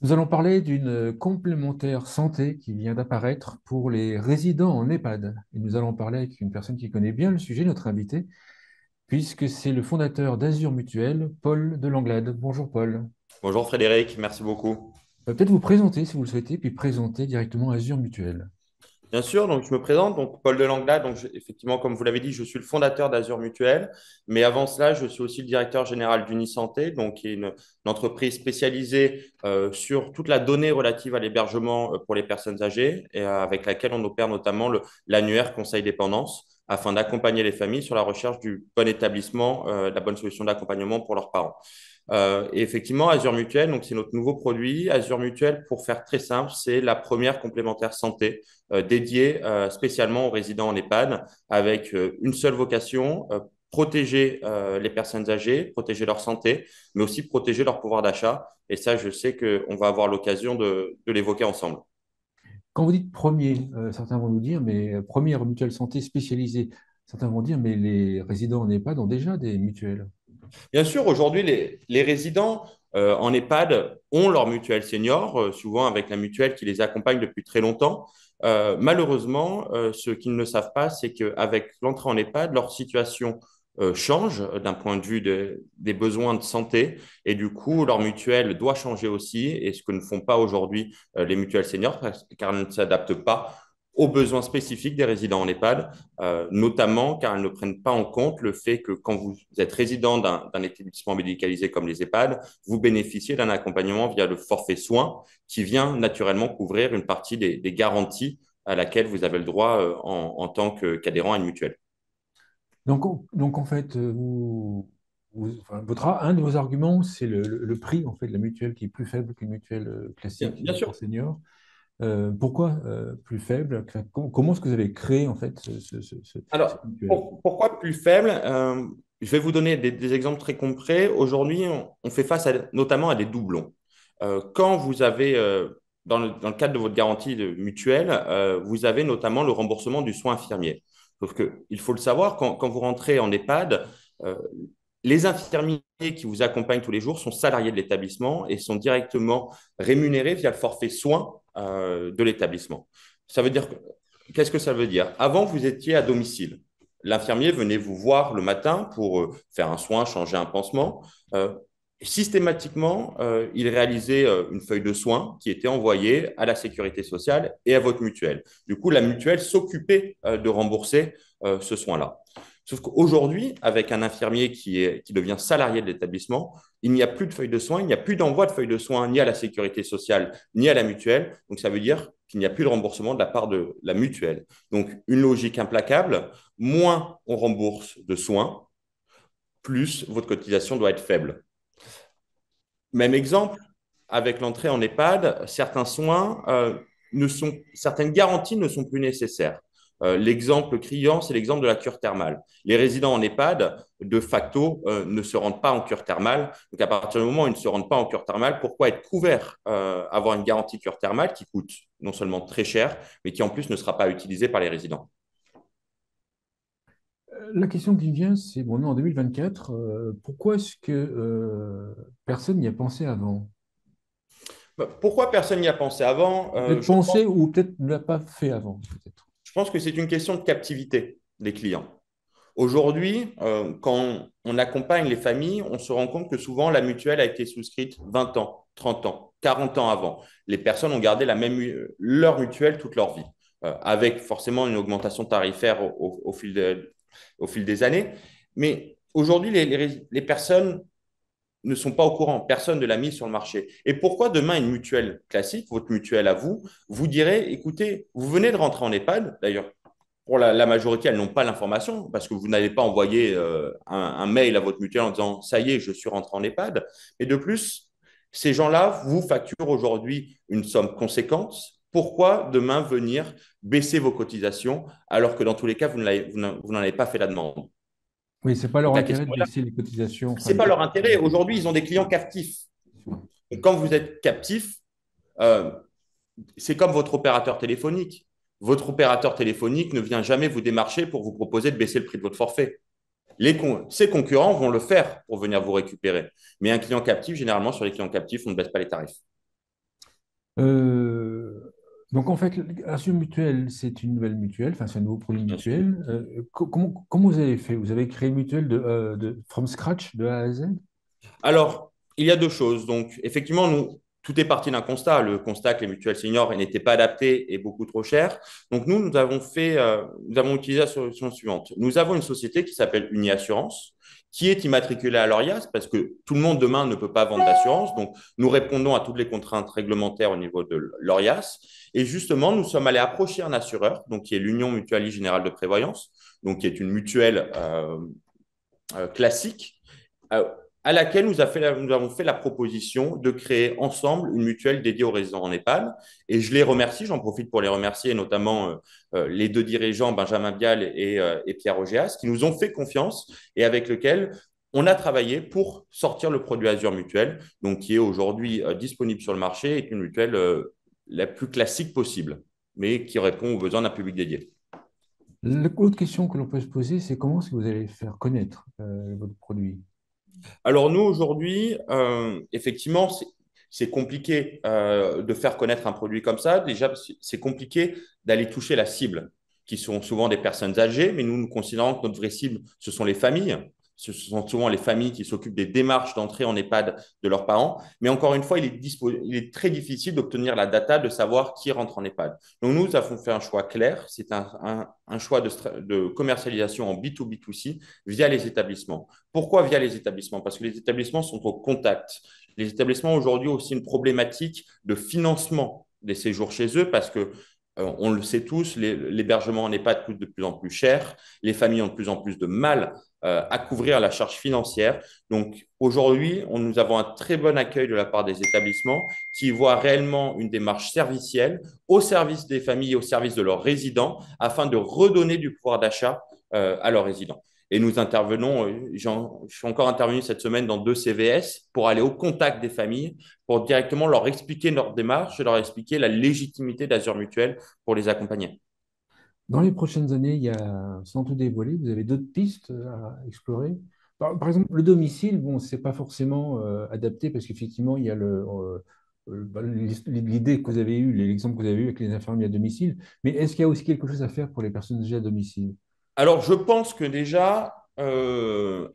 Nous allons parler d'une complémentaire santé qui vient d'apparaître pour les résidents en EHPAD. Et nous allons parler avec une personne qui connaît bien le sujet, notre invité, puisque c'est le fondateur d'Azur Mutuel, Paul de Langlade. Bonjour Paul. Bonjour Frédéric, merci beaucoup. Peut-être vous présenter si vous le souhaitez, puis présenter directement Azur Mutuel. Bien sûr, donc je me présente, donc Paul Delangla, effectivement, comme vous l'avez dit, je suis le fondateur d'Azur Mutuel, mais avant cela, je suis aussi le directeur général d'Unisanté, donc qui est une entreprise spécialisée sur toute la donnée relative à l'hébergement pour les personnes âgées, et avec laquelle on opère notamment l'annuaire Conseil Dépendance, afin d'accompagner les familles sur la recherche du bon établissement, de la bonne solution d'accompagnement pour leurs parents. Et effectivement, Azure Mutuel, donc c'est notre nouveau produit. Azure Mutuel, pour faire très simple, c'est la première complémentaire santé dédiée spécialement aux résidents en EHPAD, avec une seule vocation, protéger les personnes âgées, protéger leur santé, mais aussi protéger leur pouvoir d'achat. Et ça, je sais qu'on va avoir l'occasion de l'évoquer ensemble. Quand vous dites premier, certains vont nous dire, mais première mutuelle santé spécialisée, certains vont dire, mais les résidents en EHPAD ont déjà des mutuelles. Bien sûr, aujourd'hui, les résidents en EHPAD ont leur mutuelle senior, souvent avec la mutuelle qui les accompagne depuis très longtemps. Malheureusement, ce qu'ils ne savent pas, c'est qu'avec l'entrée en EHPAD, leur situation change d'un point de vue des besoins de santé et du coup, leur mutuelle doit changer aussi et ce que ne font pas aujourd'hui les mutuelles seniors car elles ne s'adaptent pas aux besoins spécifiques des résidents en EHPAD, notamment car elles ne prennent pas en compte le fait que quand vous êtes résident d'un établissement médicalisé comme les EHPAD, vous bénéficiez d'un accompagnement via le forfait soins qui vient naturellement couvrir une partie des garanties à laquelle vous avez le droit en tant qu'adhérent à une mutuelle. Donc en fait, enfin, un de vos arguments, c'est le prix en fait, de la mutuelle qui est plus faible qu'une mutuelle classique Bien sûr. pour seniors. Pourquoi plus faible? Enfin, comment est-ce que vous avez créé en fait cette Alors, mutuelle? pourquoi plus faible? Je vais vous donner des exemples très concrets. Aujourd'hui, on fait face notamment à des doublons. Quand vous avez, dans le cadre de votre garantie mutuelle, vous avez notamment le remboursement du soin infirmier. Sauf qu'il faut le savoir, quand vous rentrez en EHPAD, euh, les infirmiers qui vous accompagnent tous les jours sont salariés de l'établissement et sont directement rémunérés via le forfait soins de l'établissement. Ça veut dire qu'est-ce que ça veut dire? Avant, vous étiez à domicile. L'infirmier venait vous voir le matin pour faire un soin, changer un pansement. Euh, Systématiquement, il réalisait une feuille de soins qui était envoyée à la sécurité sociale et à votre mutuelle. Du coup, la mutuelle s'occupait de rembourser ce soin-là. Sauf qu'aujourd'hui, avec un infirmier qui devient salarié de l'établissement, il n'y a plus de feuille de soins, il n'y a plus d'envoi de feuille de soins ni à la sécurité sociale ni à la mutuelle. Donc, ça veut dire qu'il n'y a plus de remboursement de la part de la mutuelle. Donc, une logique implacable, moins on rembourse de soins, plus votre cotisation doit être faible. Même exemple, avec l'entrée en EHPAD, certains soins certaines garanties ne sont plus nécessaires. L'exemple criant, c'est l'exemple de la cure thermale. Les résidents en EHPAD, de facto, ne se rendent pas en cure thermale. Donc, à partir du moment où ils ne se rendent pas en cure thermale, pourquoi être couvert, avoir une garantie cure thermale qui coûte non seulement très cher, mais qui en plus ne sera pas utilisée par les résidents? La question qui vient, c'est, bon, on est en 2024, pourquoi est-ce que personne n'y a pensé avant? Pourquoi personne n'y a pensé avant? Peut-être pensé ou peut-être ne l'a pas fait avant, peut-être. Je pense que c'est une question de captivité des clients. Aujourd'hui, quand on accompagne les familles, on se rend compte que souvent la mutuelle a été souscrite 20 ans, 30 ans, 40 ans avant. Les personnes ont gardé leur mutuelle toute leur vie, avec forcément une augmentation tarifaire au fil des années. Mais aujourd'hui, les personnes ne sont pas au courant. Personne ne l'a mis sur le marché. Et pourquoi demain une mutuelle classique, votre mutuelle à vous, vous direz, écoutez, vous venez de rentrer en EHPAD, d'ailleurs, pour la majorité, elles n'ont pas l'information parce que vous n'allez pas envoyer un mail à votre mutuelle en disant ça y est, je suis rentré en EHPAD. Et de plus, ces gens-là vous facturent aujourd'hui une somme conséquente. Pourquoi demain venir baisser vos cotisations alors que dans tous les cas, vous n'en avez pas fait la demande? Oui, c'est pas leur Donc la intérêt question de est là. baisser les cotisations, Ce enfin, n'est pas leur intérêt. Aujourd'hui, ils ont des clients captifs. Et quand vous êtes captif, euh, c'est comme votre opérateur téléphonique. Votre opérateur téléphonique ne vient jamais vous démarcher pour vous proposer de baisser le prix de votre forfait. Ses concurrents vont le faire pour venir vous récupérer. Mais un client captif, généralement, sur les clients captifs, on ne baisse pas les tarifs. Euh, donc en fait, Assure Mutuelle, c'est une nouvelle mutuelle, enfin c'est un nouveau produit Bien sûr. mutuel. Comment vous avez fait? Vous avez créé une mutuelle from scratch, de A à Z? Alors, il y a deux choses. Donc, effectivement, nous, tout est parti d'un constat. Le constat que les mutuelles seniors n'étaient pas adaptées et beaucoup trop chères. Donc, nous avons nous avons utilisé la solution suivante. Nous avons une société qui s'appelle Uniassurance, qui est immatriculée à l'ORIAS parce que tout le monde demain ne peut pas vendre d'assurance. Donc, nous répondons à toutes les contraintes réglementaires au niveau de l'ORIAS. Et justement, nous sommes allés approcher un assureur, donc qui est l'Union Mutualiste Générale de Prévoyance, donc qui est une mutuelle classique euh, à laquelle nous avons fait la proposition de créer ensemble une mutuelle dédiée aux résidents en EHPAD. Et je les remercie, j'en profite pour les remercier, notamment les deux dirigeants, Benjamin Bial et Pierre Ogéas, qui nous ont fait confiance et avec lesquels on a travaillé pour sortir le produit Azure Mutuel, donc qui est aujourd'hui disponible sur le marché et une mutuelle la plus classique possible, mais qui répond aux besoins d'un public dédié. L'autre question que l'on peut se poser, c'est comment est-ce que vous allez faire connaître votre produit? Alors nous, aujourd'hui, effectivement, c'est compliqué de faire connaître un produit comme ça. Déjà, c'est compliqué d'aller toucher la cible, qui sont souvent des personnes âgées, mais nous considérons que notre vraie cible, ce sont les familles. Ce sont souvent les familles qui s'occupent des démarches d'entrée en EHPAD de leurs parents. Mais encore une fois, il est très difficile d'obtenir la data, de savoir qui rentre en EHPAD. Donc nous avons fait un choix clair. C'est un choix de commercialisation en B2B2C via les établissements. Pourquoi via les établissements? Parce que les établissements sont au contact. Les établissements aujourd'hui ont aussi une problématique de financement des séjours chez eux parce que on le sait tous, l'hébergement en EHPAD coûte de plus en plus cher, les familles ont de plus en plus de mal à couvrir la charge financière. Donc aujourd'hui, nous avons un très bon accueil de la part des établissements qui voient réellement une démarche servicielle au service des familles et au service de leurs résidents afin de redonner du pouvoir d'achat à leurs résidents. Et nous intervenons, je suis encore intervenu cette semaine dans deux CVS pour aller au contact des familles, pour directement leur expliquer leur démarche et leur expliquer la légitimité d'Azur Mutuel pour les accompagner. Dans les prochaines années, il y a, sans tout dévoiler, vous avez d'autres pistes à explorer. Par exemple, le domicile, bon, c'est pas forcément adapté parce qu'effectivement, il y a l'idée que vous avez eue, l'exemple que vous avez eu avec les infirmiers à domicile. Mais est-ce qu'il y a aussi quelque chose à faire pour les personnes âgées à domicile? Alors, je pense que déjà,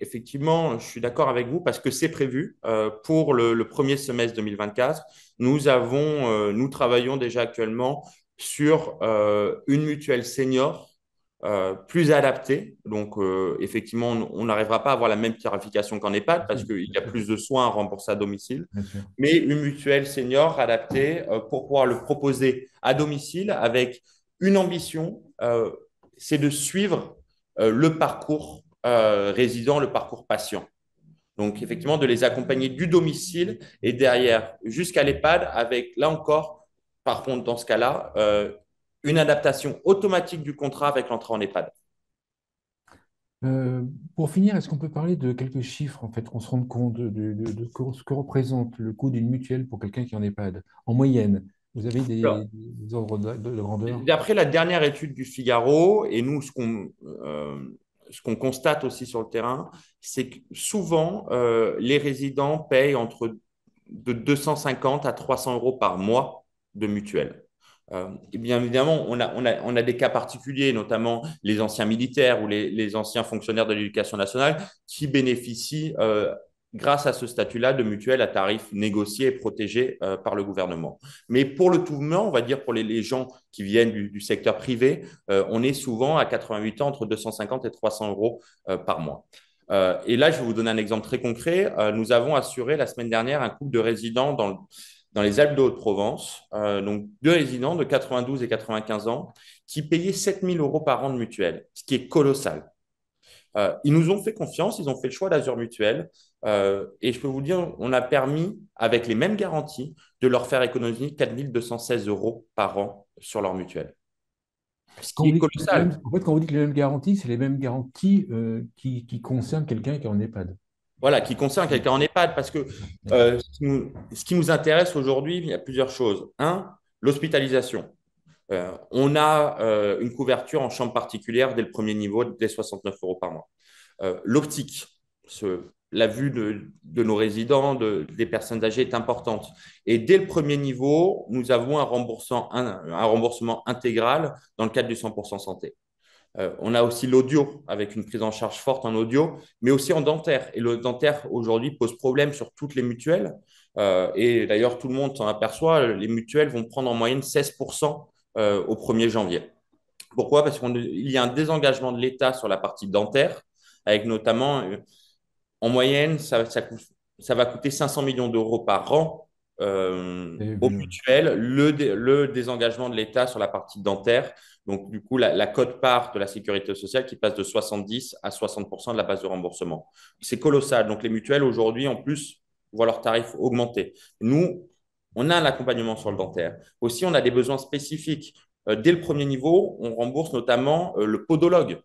effectivement, je suis d'accord avec vous parce que c'est prévu pour le premier semestre 2024. Nous travaillons déjà actuellement sur une mutuelle senior plus adaptée. Donc, effectivement, on n'arrivera pas à avoir la même tarification qu'en EHPAD Bien parce sûr, qu'il bien y a sûr, plus de soins à rembourser à domicile, bien sûr. mais une mutuelle senior adaptée pour pouvoir le proposer à domicile avec une ambition, c'est de suivre le parcours résident, le parcours patient. Donc, effectivement, de les accompagner du domicile et derrière jusqu'à l'EHPAD avec, là encore, par contre, dans ce cas-là, une adaptation automatique du contrat avec l'entrée en EHPAD. Euh, pour finir, est-ce qu'on peut parler de quelques chiffres, en fait, qu'on se rende compte de ce que représente le coût d'une mutuelle pour quelqu'un qui en EHPAD, en moyenne? Vous avez Alors, des ordres de grandeur? d'après la dernière étude du Figaro, et nous, ce qu'on constate aussi sur le terrain, c'est que souvent, les résidents payent entre de 250 à 300 euros par mois de mutuelle. Et bien évidemment, on a des cas particuliers, notamment les anciens militaires ou les anciens fonctionnaires de l'éducation nationale qui bénéficient, grâce à ce statut-là, de mutuelles à tarifs négociés et protégés par le gouvernement. Mais pour le tout venant, on va dire pour les gens qui viennent du secteur privé, on est souvent à 88 ans entre 250 et 300 euros par mois. Et là, je vais vous donner un exemple très concret. Nous avons assuré la semaine dernière un couple de résidents dans les Alpes de Haute-Provence, donc deux résidents de 92 et 95 ans, qui payaient 7 000 euros par an de mutuelle, ce qui est colossal. Ils nous ont fait confiance, ils ont fait le choix d'Azur Mutuel. Et je peux vous dire, on a permis, avec les mêmes garanties, de leur faire économiser 4 216 euros par an sur leur mutuelle, ce Quand qui vous est dites colossal. en fait, quand vous dites les mêmes garanties, c'est les mêmes garanties qui concernent quelqu'un qui est en EHPAD. Voilà, qui concerne quelqu'un en EHPAD, parce que D'accord. ce qui nous intéresse aujourd'hui, il y a plusieurs choses. Un, l'hospitalisation. On a une couverture en chambre particulière dès le premier niveau, dès 69 euros par mois. L'optique, la vue de nos résidents, des personnes âgées est importante. Et dès le premier niveau, nous avons un remboursement intégral dans le cadre du 100% santé. On a aussi l'audio avec une prise en charge forte en audio, mais aussi en dentaire. Et le dentaire aujourd'hui pose problème sur toutes les mutuelles. Et d'ailleurs, tout le monde s'en aperçoit, les mutuelles vont prendre en moyenne 16% au 1er janvier. Pourquoi? Parce qu'il y a un désengagement de l'État sur la partie dentaire, avec notamment, en moyenne, ça va coûter 500 millions d'euros par an J'ai aux vu. mutuelles, le désengagement de l'État sur la partie dentaire. Donc, du coup, la quote-part de la sécurité sociale qui passe de 70 à 60% de la base de remboursement. C'est colossal. Donc, les mutuelles, aujourd'hui, en plus, voient leurs tarifs augmenter. Nous, on a un accompagnement sur le dentaire. Aussi, on a des besoins spécifiques. Dès le premier niveau, on rembourse notamment le podologue.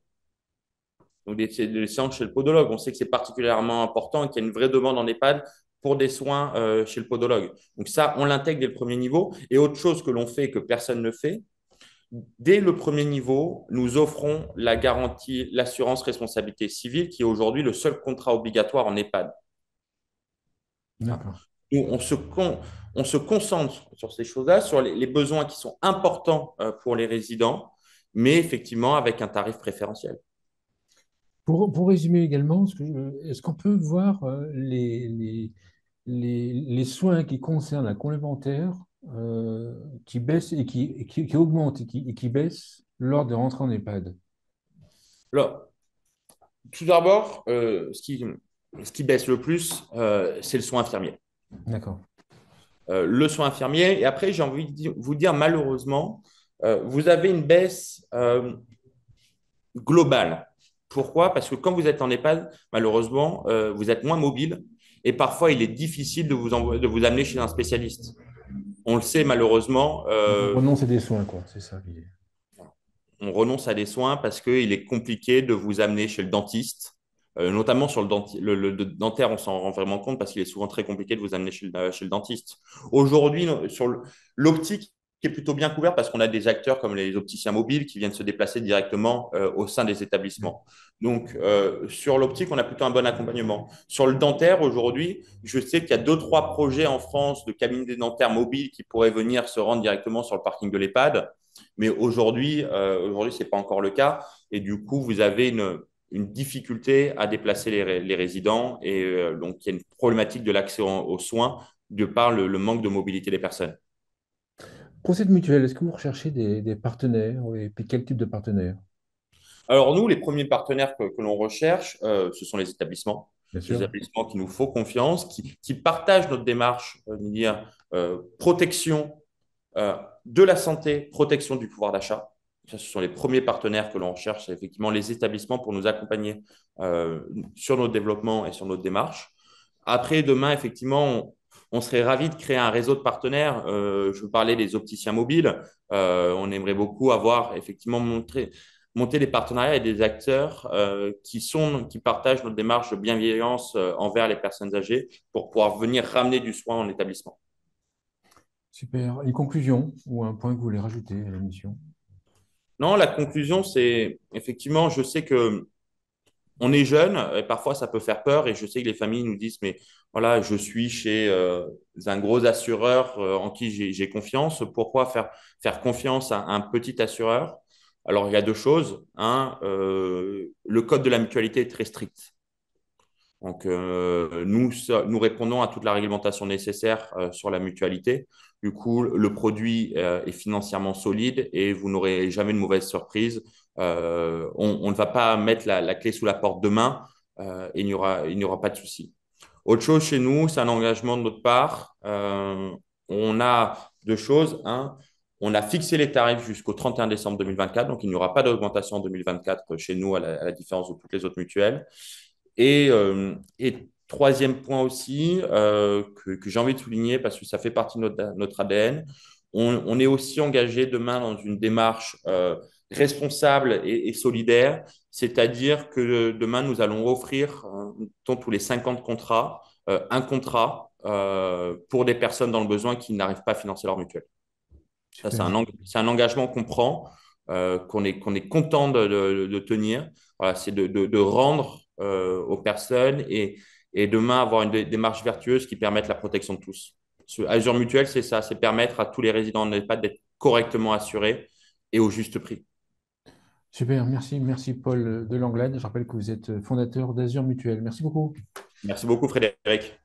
Donc, des séances chez le podologue. On sait que c'est particulièrement important et qu'il y a une vraie demande en EHPAD pour des soins chez le podologue. Donc, ça, on l'intègre dès le premier niveau. Et autre chose que l'on fait et que personne ne fait, dès le premier niveau, nous offrons la garantie, l'assurance responsabilité civile, qui est aujourd'hui le seul contrat obligatoire en EHPAD. D'accord. Nous, on se concentre sur ces choses-là, sur les besoins qui sont importants pour les résidents, mais effectivement avec un tarif préférentiel. Pour résumer également, est-ce qu'on peut voir les soins qui concernent la complémentaire qui baissent qui augmentent et qui baissent lors des rentrées en EHPAD? Alors, tout d'abord, ce qui baisse le plus, c'est le soin infirmier. D'accord. Le soin infirmier. Et après, j'ai envie de vous dire, malheureusement, vous avez une baisse globale. Pourquoi? Parce que quand vous êtes en EHPAD, malheureusement, vous êtes moins mobile et parfois il est difficile de vous amener chez un spécialiste. On le sait malheureusement, Donc, on renonce à des soins, quoi. C'est ça l'idée. on renonce à des soins parce qu'il est compliqué de vous amener chez le dentiste. Notamment sur le dentaire, on s'en rend vraiment compte parce qu'il est souvent très compliqué de vous amener chez le dentiste. Aujourd'hui, sur l'optique qui est plutôt bien couverte parce qu'on a des acteurs comme les opticiens mobiles qui viennent se déplacer directement au sein des établissements. Donc, sur l'optique, on a plutôt un bon accompagnement. Sur le dentaire, aujourd'hui, je sais qu'il y a deux, trois projets en France de cabinets dentaires mobiles qui pourraient venir se rendre directement sur le parking de l'EHPAD. Mais aujourd'hui, ce n'est pas encore le cas. Et du coup, vous avez une difficulté à déplacer les résidents. Et donc, il y a une problématique de l'accès aux soins de par le manque de mobilité des personnes. Pour cette mutuelle, est-ce que vous recherchez des partenaires? Et puis quel type de partenaires? Alors, nous, les premiers partenaires que l'on recherche, ce sont les établissements. Bien Les sûr. établissements qui nous font confiance, qui partagent notre démarche, dire, protection de la santé, protection du pouvoir d'achat. Ça, ce sont les premiers partenaires que l'on recherche, c'est effectivement les établissements pour nous accompagner sur notre développement et sur notre démarche. Après, demain, effectivement, on serait ravis de créer un réseau de partenaires. Je vous parlais des opticiens mobiles. On aimerait beaucoup avoir effectivement monter des partenariats avec des acteurs qui partagent notre démarche de bienveillance envers les personnes âgées pour pouvoir venir ramener du soin en établissement. Super. Une conclusion ou un point que vous voulez rajouter à l'émission? Non, la conclusion, c'est effectivement, je sais que on est jeune et parfois ça peut faire peur et je sais que les familles nous disent, mais voilà, je suis chez un gros assureur en qui j'ai confiance. Pourquoi faire confiance à un petit assureur? Alors, il y a deux choses. Un, le code de la mutualité est très strict. Donc, nous répondons à toute la réglementation nécessaire sur la mutualité. Du coup, le produit est financièrement solide et vous n'aurez jamais de mauvaise surprise. On ne va pas mettre la clé sous la porte demain et il n'y aura pas de souci. Autre chose chez nous, c'est un engagement de notre part. On a deux choses. Un, on a fixé les tarifs jusqu'au 31 décembre 2024, donc il n'y aura pas d'augmentation en 2024 chez nous, à la différence de toutes les autres mutuelles. Et troisième point aussi, que j'ai envie de souligner parce que ça fait partie de notre ADN, on est aussi engagé demain dans une démarche responsable et solidaire, c'est-à-dire que demain, nous allons offrir, tous les 50 contrats, un contrat pour des personnes dans le besoin qui n'arrivent pas à financer leur mutuelle. Ça, Super. c'est un engagement qu'on prend, qu'on est content de tenir. Voilà, c'est de rendre aux personnes et demain avoir une démarche vertueuse qui permette la protection de tous. Azure Mutuel, c'est ça, c'est permettre à tous les résidents en EHPAD d'être correctement assurés et au juste prix. Super, merci, merci Paul de Langlade. Je rappelle que vous êtes fondateur d'Azur Mutuel. Merci beaucoup. Merci beaucoup, Frédéric.